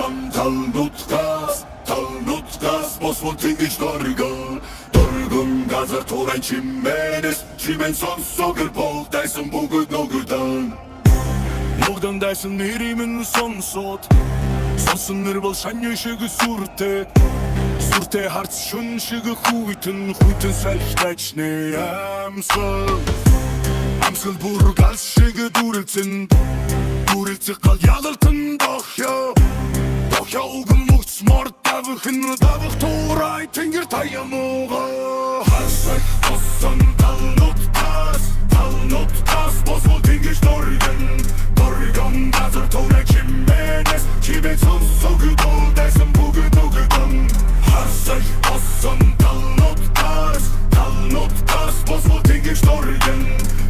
болсон талнутгаас босвол тэнгиж дөргөн газар туран чимээс чимэн сонсогэр болтайсан бүгд ногдан дайсан нэримэн сонсоод сонсон нэр бол шанья шиг сүртэй харц шүн шиг хүйтэн салхитайчны амсгал бүр галс шиг дүрэлцэн гал ялалтан дохё угэн мөгц мор давах туурай тэнгэр таямууга хасах болсон талнутгаас босвол тэнгэж дөргөн газар туран чимээс чимэн сонсогэр болтайсан бүгд хасах болсон талнутгаас босвол тэнгэж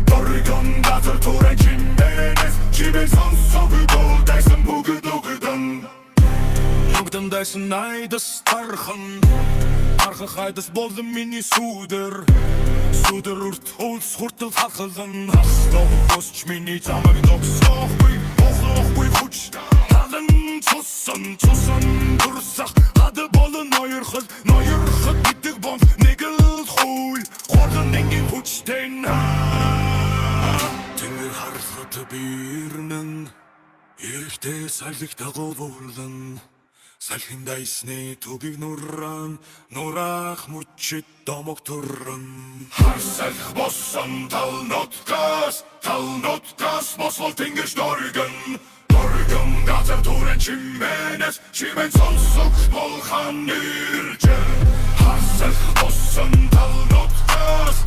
дөргөн газар туран чимээс чимэн сонсогэр болтайсан бүгд ногдан дайсан найдас тархан хайдас болон миний сүдэр урт хөлс хуртал хахалан босч миний замаг ногсоохгүй хүч талан цусан дурсах хады болон ноёрход гэдэг бом нэгэл хууль хордон нэнгийн хүчтэн тэнгэр харахад бирнэн эрэгтэй салхи тагуулан салхин дайсны түгийг нурах мөчит домог туран харсах болсон талнутгаас босвол тэнгэж дөргөн газар туран чимээс чимэн сонсог болхан нэрж харсах болсон талнутгаас